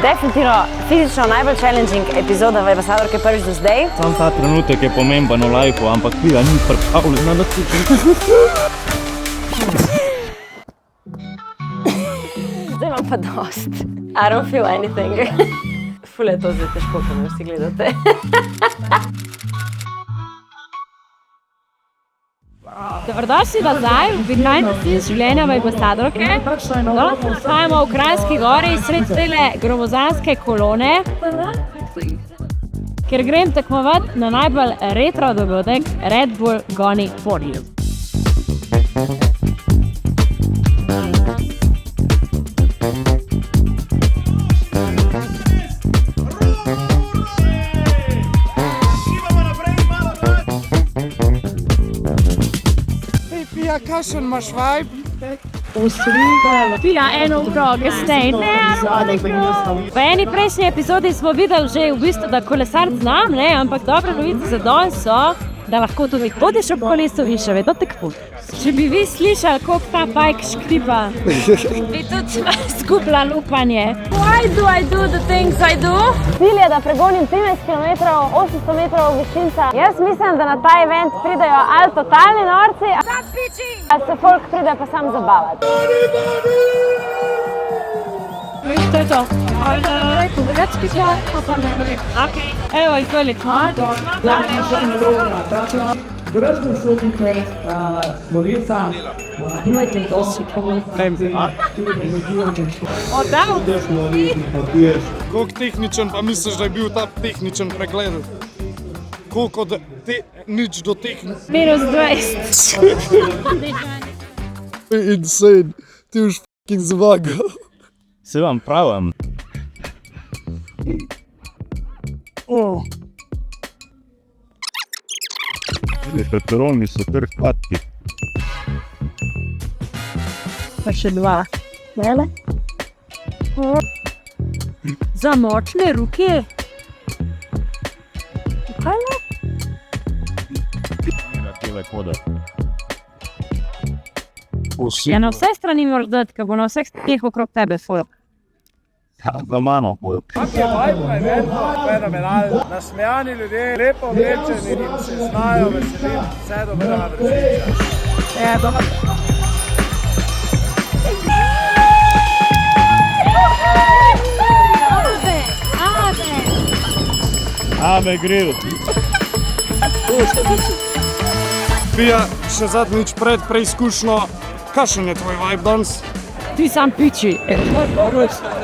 Definitivno fizično najbolj challenging epizoda v Ambasadorki prvič do zdaj. Sam ta trenutek je pomemben v lifeu, ampak Pija ni pripravljena na to. Zdaj imam pa dost. I don't feel anything. Ful je to zdaj težko, ko me vsi gledate. Dobrodošli nazaj v Behind the Scenes življenja v Ambasadorke. Nahajamo v Kranjski gori sred tele gromozanske kolone, ker grem tekmovat na najbolj retro dogodek Red Bull Goni Poni. Kakšen imaš vibe? Pija eno uro kasneje. V eni prejšnji epizodi smo videli že v bistvu, da kolesar znam, ampak dobre novice za danes so, da lahko tudi hodiš ob kolesu in še vedno tekmuješ. Če bi vi slišali, koliko ta bike škripa, bi tudi izgubila upanje. Why do I do the things I do? Cilj je, da pregonim 13 km, 800 metrov višinca. Jaz mislim, da na ta event pridejo ali totalni norci, ali se folk pride pa sam zabavati. To je to. Evo, izvoli. Koliko tehničen pa misliš, da je bil ta tehničen pregled? Koliko od nič do tehničen? -20. Insane, ti už f***ing zmagal. Se vam pravim. Peperoni so kar hladki. Pa še 2. Vele? Za močne roke. Kaj ne? Tele kode. Ja, na vse strani moraš dati, ko bo na vseh stranih okrog tebe folk. Ja, za mano bojo. Kak je vibe na eventu, fenomenalno. Nasmejani ljudje, lepo oblečeni in se znajo veseliti. Vse dobro na vrstiča. Ja, dobro. Ame grill. Pija, še zadnjič pred preizkušnjo, kakšen je tvoj vibe danes? Ti sam piči.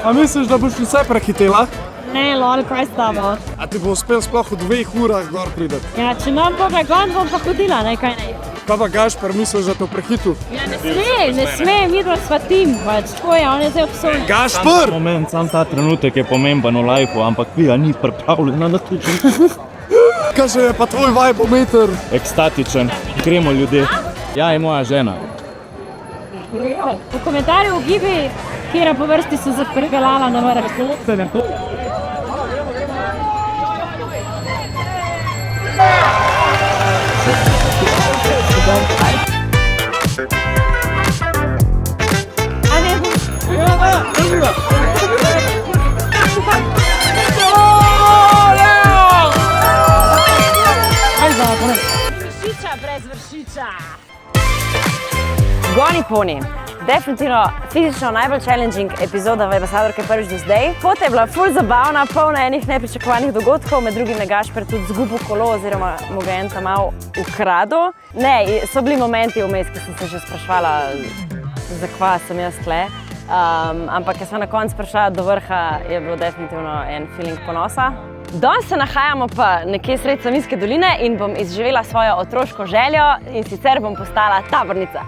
A misliš, da boš vse prehitela? Ne, lol, kaj s tabo? A ti bo uspel sploh v 2 urah gor prideti? Ja, če nam bo pregon, bom pa hodila, kaj ne. Kaj pa Gašper, misliš, da to prehitu? Ja, ne sme, midva sva tim, pač. Tako je, on je zdaj obsojen. Gašper! Moment, sam ta trenutek je pomemben v lifeu, ampak Pija ni pripravljena na to. Kaj je pa tvoj vibe meter? Ekstatičen, gremo ljudje. Ja, je moja žena. V komentarju ugibi, katera po vrsti so se pripeljala na vrh. Vršiča brez vršiča. Goni Poni. Definitivno fizično najbolj challenging epizoda v Ambasadorki prvič do zdaj. Pot je bila ful zabavna, polna enih nepričakovanih dogodkov, med drugim je Gašper tudi zgubil kolo oziroma mu ga en tam malo ukradel. Ne, so bili momenti vmes, ki sem se že spraševala, zakva sem jaz tle. Ampak, ko sem na koncu prišla do vrha, je bilo definitivno en feeling ponosa. Danes se nahajamo pa nekje sred Savinjske doline in bom izživela svojo otroško željo in sicer bom postala tabornica.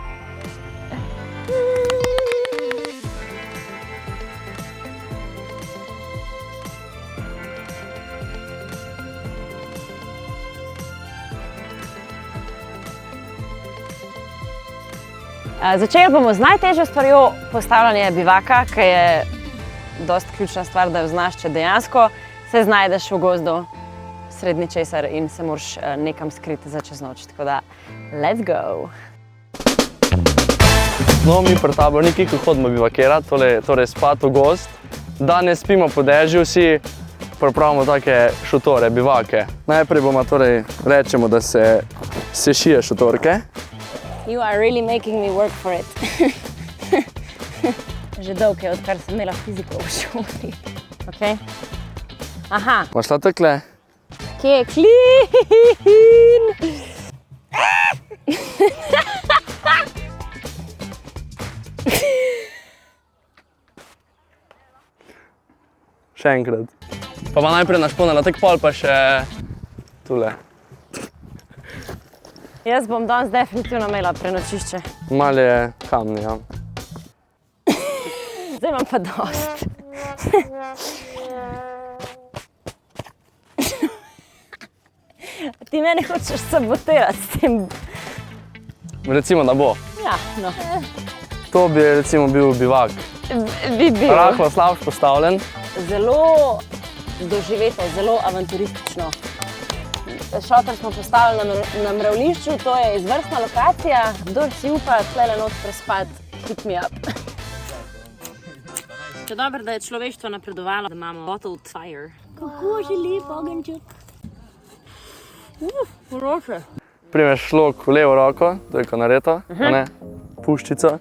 Začeli bomo z najtežjo stvarjo postavljanja bivaka, ki je dosti ključna stvar, da jo znaš, če dejansko se znajdeš v gozdu sredi ničesar in se moraš nekam skriti za čez noč. Tako da, let's go! No, mi pri tabornikih, ko hodimo bivakirati, torej spati v gozd, Da ne spimo po dežju vsi, pripravimo take šotore, bivake. Najprej bomo torej rečemo, da se sešije šotorke. You are really making me work for it. Že dolgo je, odkar sem imela fiziko v šoli. Okay. Aha, Imaš ta takle? kje je clean? Še enkrat. Pa bo najprej našponala, tak pol pa še tule. Jaz bom danes definitivno imela prenočišče. Malo je kamni, ja. Zdaj imam pa dost. Ti mene hočeš sabotirati s tem. Recimo, da bo. Ja, no. To bi recimo bil bivak. Bi bil. Rahlo slabš postavljen. Zelo doživeto, zelo avanturistično. Šotor smo postavili na mravlišču, to je izvrstna lokacija. Kdor si upa tlele not prespati, hit me up. Še dobro, da je človeštvo napredovalo, da imamo bottled fire. Kako želi poganček? Vroče. Primeš šlok v levo roko, to je kanareto, ne? Puščico.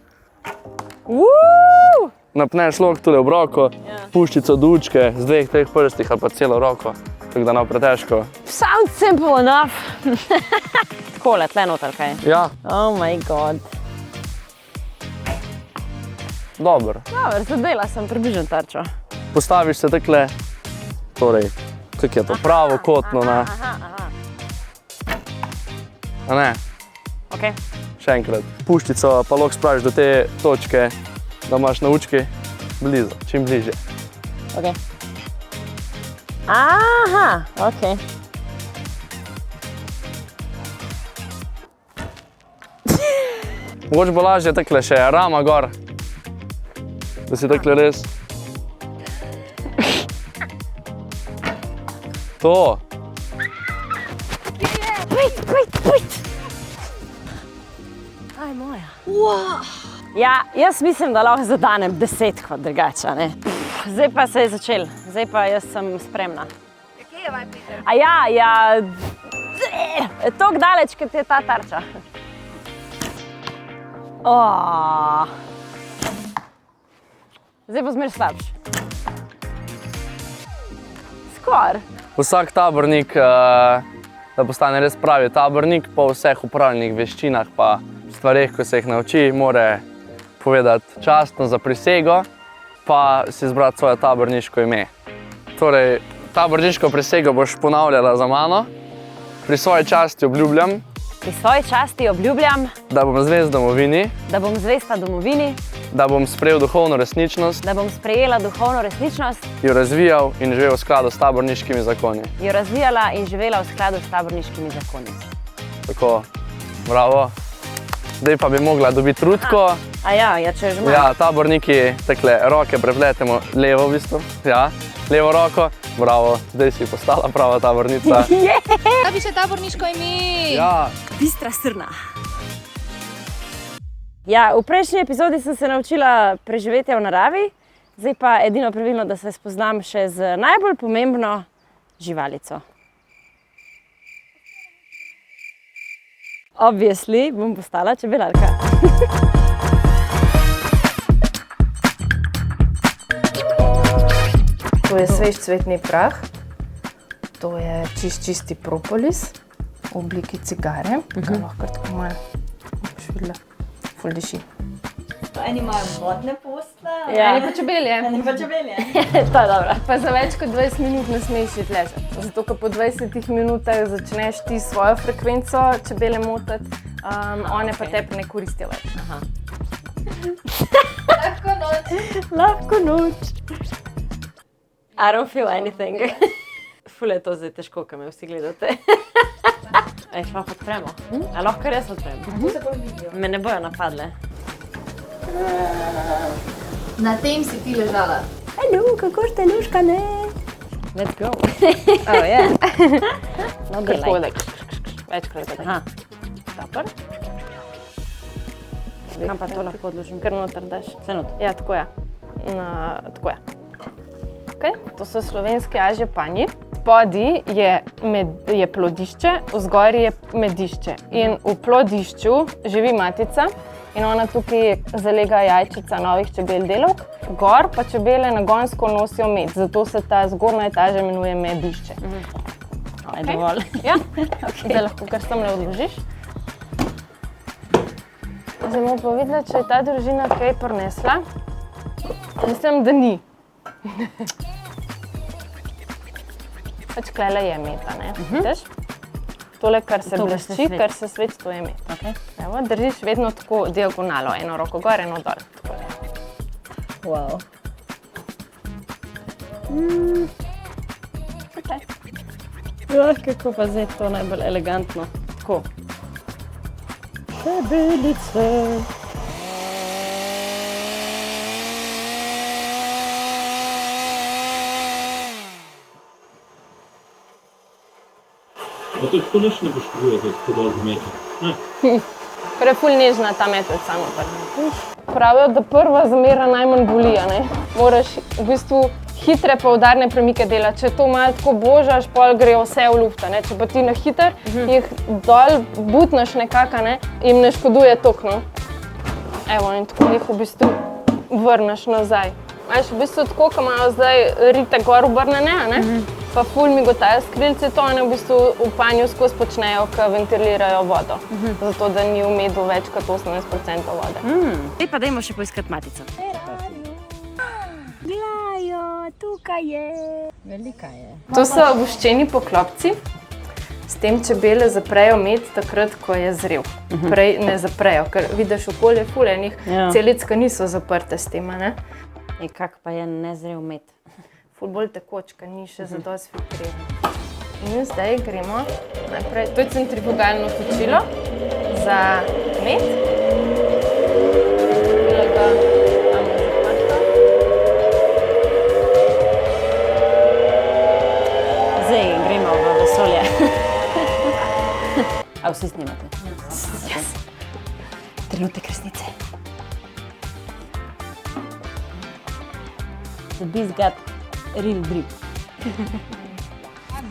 Napneš šlok tule v roko, puščico do učke z dveh, treh prstih ali pa celo roko, tako da ne pretežko. Sounds simple enough. Takole, tle noter, kaj? Ja, Oh my god. dobro. Dobar, zadela sem približno tarčo. Postaviš se takle, torej, kako je to, pravo kotno na, a ne, Ok. še enkrat. Puščico pa lahko spraviš do te točke, da imaš na učki blizu, čim bližje. Ok. Aha, ok. Mogoče bo lažje takle še rama gor, da si takle res. To. Wait. Aj moja. Ja, jaz mislim, da lahko zadanem 10 kot drugače, ne? Zdaj pa se je začel, zdaj pa jaz sem spremna. Kje je vaj, Peter? A ja, toliko daleč, kot je ta tarča. Zdaj bo zmer slabš. Skor. Vsak tabornik, da postane res pravi tabornik, po vseh upravljenih veščinah pa stvareh, ko se jih nauči, mora povedati častno za prisego, pa si izbrati svoje taborniško ime. Torej, taborniško prisego boš ponavljala za mano. Pri svoji časti obljubljam, Pri svoji časti obljubljam, da bom zvest domovini, da bom zvesta domovini, da bom sprejel duhovno resničnost, da bom sprejela duhovno resničnost, jo razvijal in živel v skladu s taborniškimi zakoni. jo razvijala in živela v skladu s taborniškimi zakoni. Tako, bravo. Zdaj pa bi mogla dobiti rutko. A ja, če že imam. Ja, taborniki, takle, roke prepletemo levo v bistvu. Ja, levo roko. Bravo, zdaj si postala prava tabornica. Da bi še taborniško ime. Ja. Bistra srna. Ja, v prejšnji epizodi sem se naučila preživetja v naravi, zdaj pa edino pravilno, da se spoznam še z najbolj pomembno živalico. Obviously bom postala čebelarka. To je svež cvetni prah, to je čisti propolis v obliki cigare, ga lahko tako malo, boš videla, ful diši. Eni imajo vodne posle, Ja. Eni pa čebelje. eni pa čebelje. To je dobro. Pa za več kot 20 minut ne smeš iti ležati, zato ker po 20 minutah začneš ti svojo frekvenco čebele motati, one pa tebi ne koristijo več. Lahko noč. I don't feel anything. Ful je to zdaj težko, ko me vsi gledate. Ej, šla pa odpremo. A lahko res odpremo? Me ne bojo napadle. Na tem si ti ležala. Hello, kako ste luškane? Let's go. Oh, yeah. No, delaj. Večkrat. Aha. Super. Kam pa to lahko odložim? Kar noter daš? Vse noter. Ja, tako je. Tako je. tukaj, to so slovenski ažje panji. Spodaj je plodišče, vzgoraj je medišče. In v plodišču živi matica in ona tukaj zalega jajčica novih čebel delavk. Gor pa čebele nagonsko nosijo med, zato se ta zgornja etaža imenuje medišče. Aj, dovolj. Ja, zdaj lahko kar sem le odložiš. Zdaj bomo pa videla, če je ta družina kaj prinesla. Mislim, da ni. Pač klele je meta, ne? Vidiš? Tole, kar se blešči, kar se sveči, to je met. Evo, držiš vedno tako diagonalo, eno roko gor, eno dol. Wow. Kako pa zdaj to najbolj elegantno. Tako. Čebelice. A to tako nič ne poškoduje, da tako dol meče? Ker je ful nežna ta metlica noter. Pravijo, da prva zamera najmanj boli, ne? Moraš v bistvu hitre pa udarne premike delati. Če to malo tako božaš, pol gre vse v luft, ne? Če pa ti na hiter jih dol butnaš nekako, ne? Jim ne škoduje toliko, no. Evo, in tako jih v bistvu vrneš nazaj. Veš, v bistvu tako, ko imajo zdaj rite gor obrnene, ne? Pa ful migotajo skrilci, to one v bistvu v panju skozi počnejo, ko ventilirajo vodo. Zato, da ni v medu več kot 18% vode. Zdaj pa dajmo še poiskati matico. Glajo, tukaj je. Velika je. To so voščeni poklopci. S tem čebele zaprejo med takrat, ko je zrel. Prej ne zaprejo, ker vidiš okolje ful enih celic, ki niso zaprte s tem, ne? In kak pa je nezrel med? Ful bolj tekoč, ker ni še zadosti filtriran. In zdaj gremo najprej, to je centrifugalno točilo za med. Tole ga imamo zaprto. Zdaj gremo v vesolje. A vsi snimate? Yes. Trenutek resnice. The beast got real drip.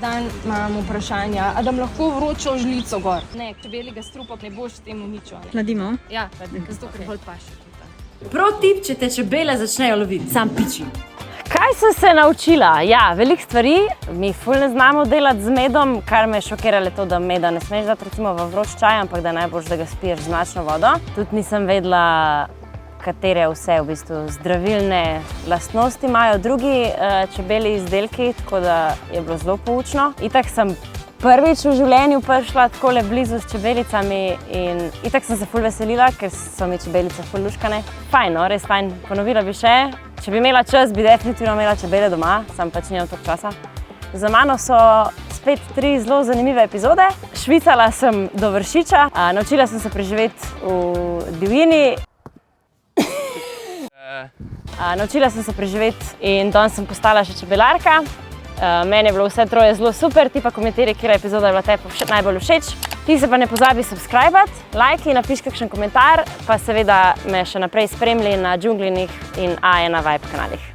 Dan imam vprašanja, a dam lahko vročo žlico gor? Ne, čebeljega strupa ne boš temu ničo. Hladimo? Ja, zato ker bolj paše. Pro tip, če te čebele začnejo loviti, sam piči. Kaj sem se naučila? Ja, veliko stvari. Mi ful ne znamo delati z medom, kar me je šokiralo to, da meda ne smeš dati recimo v vroč čaj, ampak da najboljš, da ga spiješ z mlačno vodo. Tudi nisem vedela, katere vse v bistvu zdravilne lastnosti imajo drugi čebelji izdelki, tako da je bilo zelo poučno. Itak sem prvič v življenju prišla takole blizu s čebelicami in itak sem se ful veselila, ker so mi čebelice ful luškane. Fajn, no, res fajn. Ponovila bi še. Če bi imela čas, bi definitivno imela čebele doma, sam pač nimam toliko časa. Za mano so spet 3 zelo zanimive epizode. Švicala sem do Vršiča, naučila sem se preživeti v divjini. Naučila sem se preživeti in danes sem postala še čebelarka. Meni je bilo vse troje zelo super, ti pa komentiraj, katera epizoda je bila tebi najbolj všeč. Ti se pa ne pozabi subscribati, lajki, napiš kakšen komentar, pa seveda me še naprej spremlji na Džunglinih in A1 Vibe kanalih.